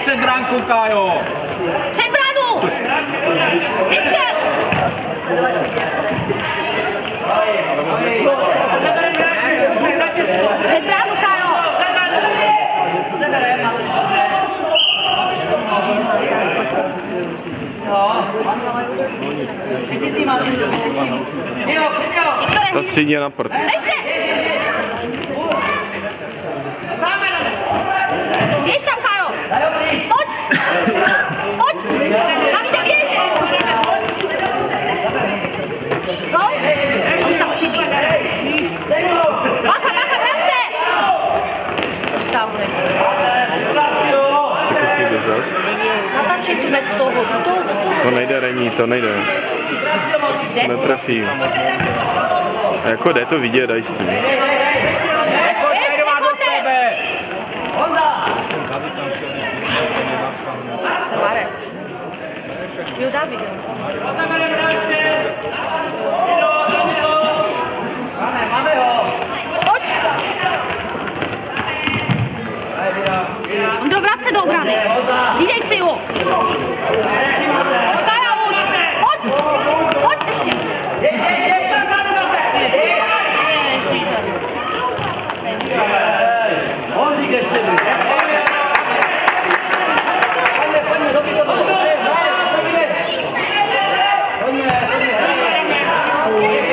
před bránku, Kájo! Před bránu! Vystřel! Před bránu, Kájo! Ta síně na prd. Ještě! Běž tam, Kájo! Pojď! Pojď! Davide, běž! No? Už tam chybí. Bacha, bacha, brance! Natačit bez toho. To nejde, Rení, to nejde. To netrefí. A jako jde to vidět, daj s tím. Jo, David. Pojď! Ondro, vrát se do obrany. Lídej si ho. Kaja už. Pojď! Pojď ještě. Honzík ještě by. Pojďme, dobrý to bylo.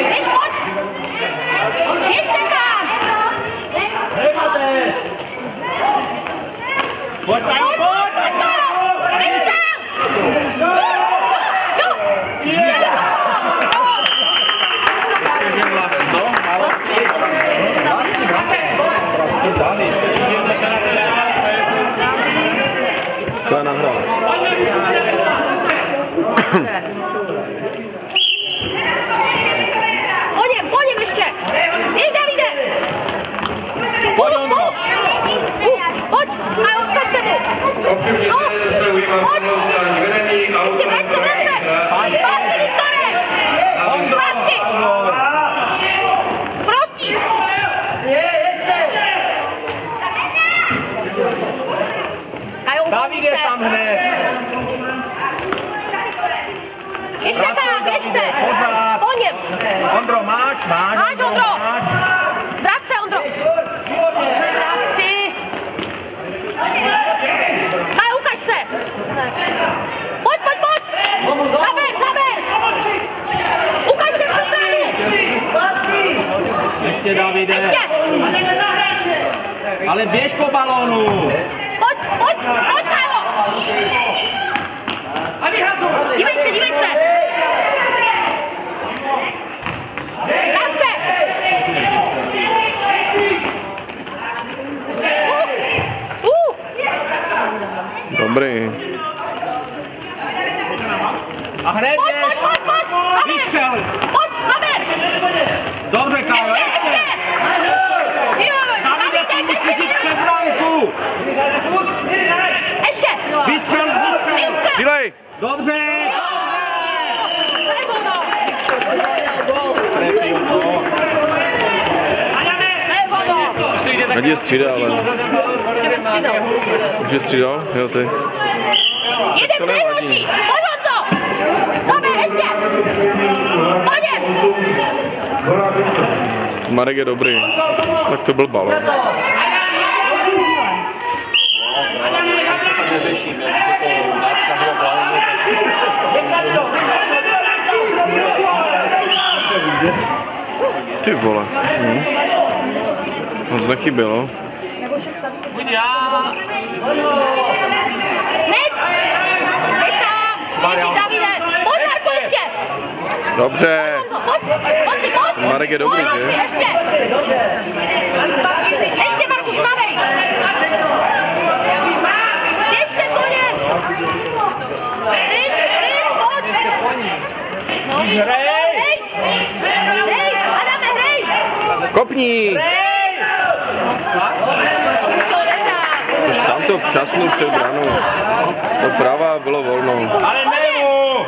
Běž, pojď! Běžte tam! Pojď, pojď! Vystřel! To je nahrál. Pojďem ještě! Běž, Davide! Pojď! Pojď! A odkaž se mu! No! Pojď! Ještě vrať se! Zpátky, Viktore! Zpátky! Proti! Davide tam hned! Běžte tam, běžte! Po něm! Ondro, máš? Máš, Ondro! Vrať se, Ondro! Vrať si! Daj, ukaž se! Pojď! Zaber! Ukaž se před bránu! Ještě, Davide! Ještě! Ale běž po balónu! Pojď, Kájo! Dívej se! Vrať se! Dobrý. A hned běž! Vystřel! Pojď, zaber! Dobře, Kájo, ještě! Davide, ty musíš jít před bránku! Ještě! Vystřel! Přilej! Dobře! Ať je střídá, ale... Už je střídal? Jo, ty. Jeden nejhorší! Pojď, Honzo! Zaber, ještě! Pojďem! Marek je dobrý. Tak to byl balón. Ty vole. Moc nechybělo. Dobře. Marek je dobrý, že? Ještě, Markus, stavej! Běžte po něm! Pryč, hrej! Adame, hrej! Kopni! Už tam to včasnu před branou. Doprava bylo volno. Ale nevu!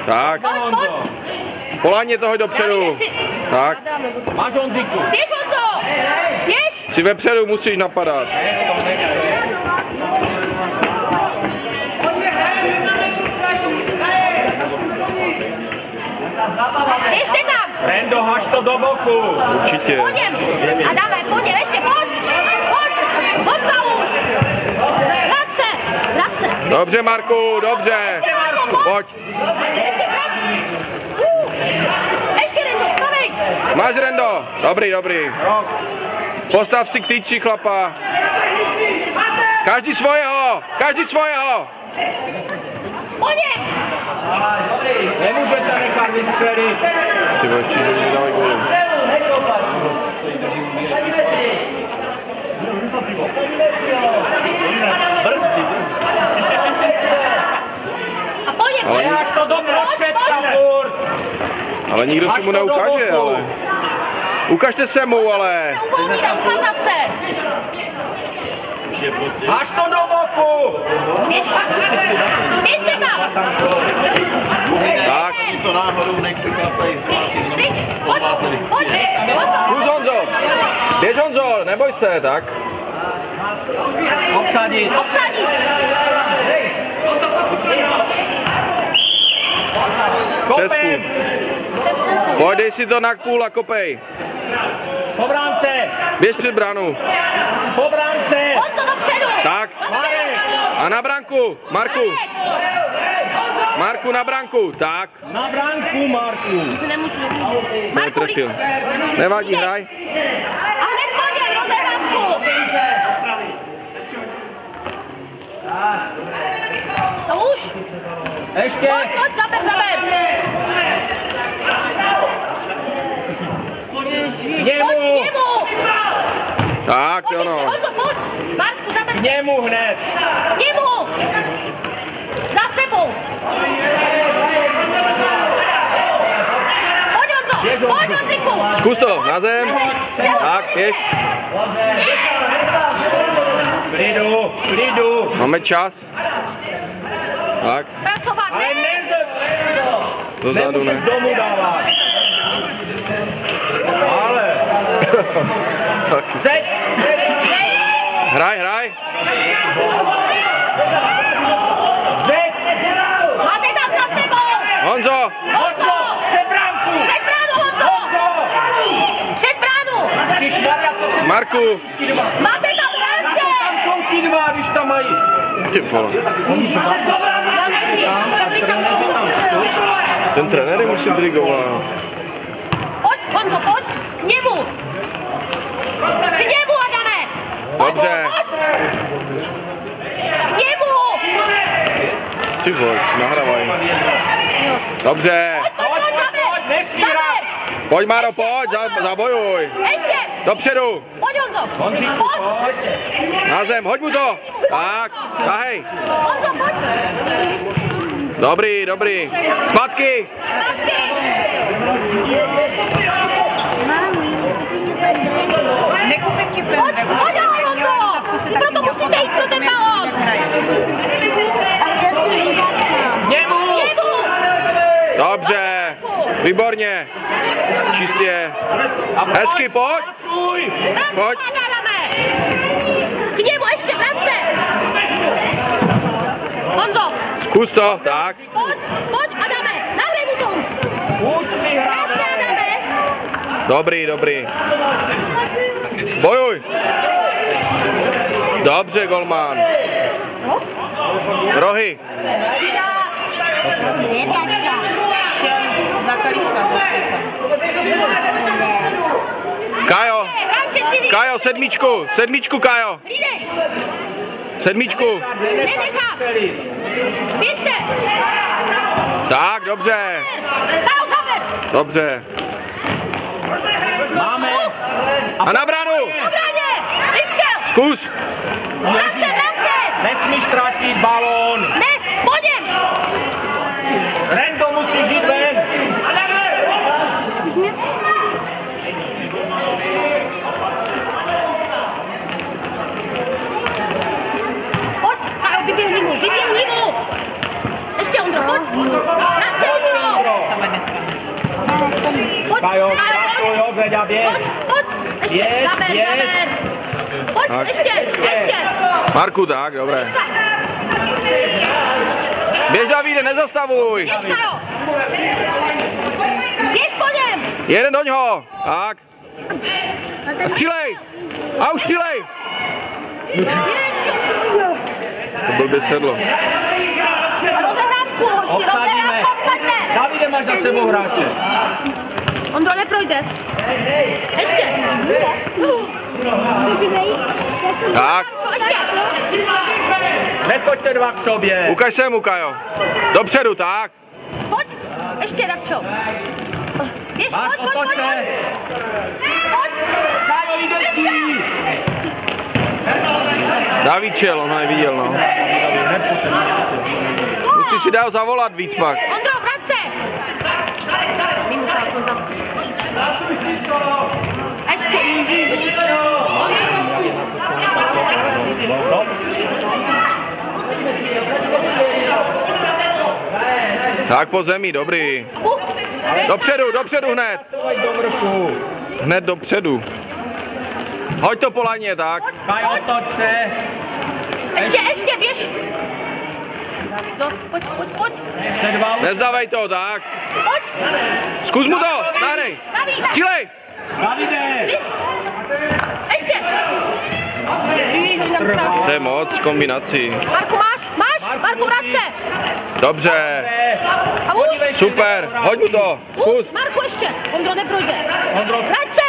Tak. Poláně toho dopředu. Tak. Máš, Honzíku. Běž, Honzo! Běž! Si vepředu musíš napadat. Běžte tam. Rendo, haž to do boku. Určitě. Po něm. Adame, po něm, ještě pojď. Pojď za už. Vrať se. Dobře, Marku, dobře. Pojď. Ještě Rendo, stavej. Máš, Rendo. Dobrý, dobrý. Postav si k tyči, chlapa. Každý svojeho, každý svojeho. Po něm. Nemůžete nechat vystřelit. Ty vole, čiže mi dali gólu. Brzdy. A po něm. Ale Až to do prostředka furt. Ale nikdo si mu neukáže, ale. Ukažte se mu, ale. Uvolní na ukázat se. Až to do boku. Běžte tam. Tak. To náhodou neklikatají Pojď. Zkus, Honzo. Běž, Honzo, neboj se, tak. Obsadit. Obsadit. Přes půl. Kopem. Pojď, dej si to na půl a kopej. Po bránce. Běž před bránu. Po bránce. Pojď to dopředu. Tak. A na branku, Marku. Marku na branku, tak. Na bránku, Marku. Nemůžu. Netrefil. Nevadí, hraj. A hned po něm, rozehravku. To už. Ještě. Pojď, zaber. Němu. Pojď k němu. Tak, Pojď, jo no. pojď. Marku, zaber. K němu hned. K němu. Za sebou. Pojď, Honziku. Zkus to, na zem. Tak, běž. Klidu. Máme čas. Tak, Pracovat, Ale ne. dozadu nemůžeš ne. domů dávat. Ale. Tak. Zeď. Hraj. Zeď. Máte tam za sebou. Honzo, Honzo. Před bránku. Před bránu, Honzo. Před bránu. Ježišmarja, co se... Marku. Máte tam hráče. Tam jsou ti dva, když tam mají. Ty vole. Já nevím, tam jsou. Ten trenér musí dirigovat. Pojď, Honzo, pojď. K němu. K němu, Adame. Pojď, Dobře. pojď. K němu. Ty vole, nahrávají. Dobře. Pojď, Zaber. Zaber. Pojď, Máro, pojď, zabojuj. Ještě. Dopředu. Pojď, Honzo. Honzíku, pojď. Na zem, hoď mu to. Tak, tahej. Honzo, pojď. Dobrý. Zpátky. Nekupím ti pendrek, už Pojď, Honzo. Proto musíte jít pro ten balón. Němu. Dobře. Výborně. Čistě. Hezky, pojď. Pojď. K němu ještě vrance. Honzo. Zkus to, tak. Pojď, Adame. Nahraj mu to už. Už přihrál. Vrance, Adame. Dobrý. Bojuj. Dobře, golman. Rohy. šel na Kališka. Kajo, sedmičku, Kajo. Hlídej. Sedmičku. Nenechám. Běžte. Tak, dobře. Kajo, zaber. Dobře. Máme. A na bránu. Obraně. Vystřel. Zkus. Vrance. Nesmíš ztratit balón. Ne, po něm. Rendo musí žít ven. Pojď, Kajo, vyběhni mu. Ještě, Ondro, pojď. Vrance, Ondro. Pojď, Kajo, pracuj, jo, zeď a běž. Pojď. Ještě, zaber. Pojď, Tak, ještě. Marku, tak, dobré. Běž, Davide, nezastavuj. Běž, Kajo. Jeden do něho. Tak. A střílej. A už střílej. To blbě sedlo. Rozehrávku, hoši, Obsadíme. rozehrávku, obsaďte. Davide, máš za sebou hráče. Ondro, neprojde. Ještě. Tak. Ještě. Nepojďte dva k sobě. Ukaž se mu, Kajo. Dopředu, tak. Pojď. Ještě, Davčo. Běž, Máš pojď, pojď, otoč pojď. se. Pojď. Kájo, jde ti. David čel, on ho neviděl, no. Musíš si dál zavolat víc pak. Ondro, vrať se. Ještě. Tak po zemi, dobrý. Dopředu hned. Do vrchu. Hned dopředu. Hoď to po laně, tak. Kájo, otoč se. Ještě, běž. Pojď. Jste dva. Nezdávej to, tak. Pojď. Zkus mu to, nahrej. Střílej. Davide. Ještě. To je moc kombinací. Marku, máš? Marku, vrať se. Dobře. A už. Super, hoď mu to. Zkus. Marku, ještě. Ondro, neprojde. Ondro. Vrať se.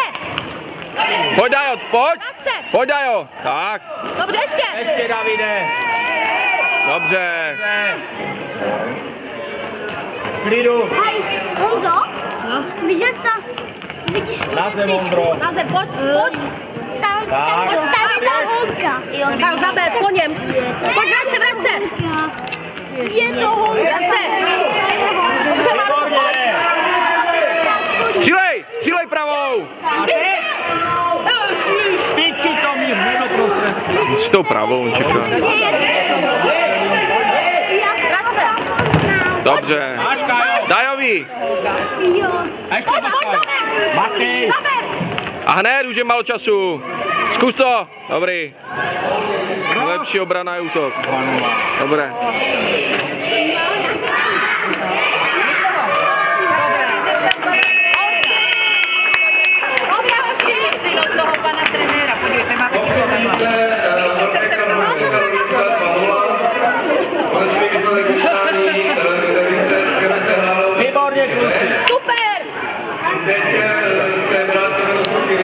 Pojď, Dajo, pojď. Vrať se. Pojď, Dajo. Tak. Dobře, ještě. Ještě, Davide. Dobře. Klidu. Honzo? No? Vidíš tu Na zem, Ondro. Na zem, pojď. tady ta holka. Jo, Tak, zaber, po něm. Pojď, vrať se. je to holka. Vrať se. Dobře, Marku, pojď. Střílej pravou. Piči to mi hned do prostředku. Musíš tou pravou, on čeká. Vrať se. Dobře. Máš, Kájo. Dajovi. Jo. A ještě Pojď, počkej. zaber. Matej. Zaber. A hned, už je málo času. Zkus to. Dobrý. Lepší obrana je útok. Dobré. Syn od toho pana trenéra, podívejte, má taky Výborně, kluci. Super.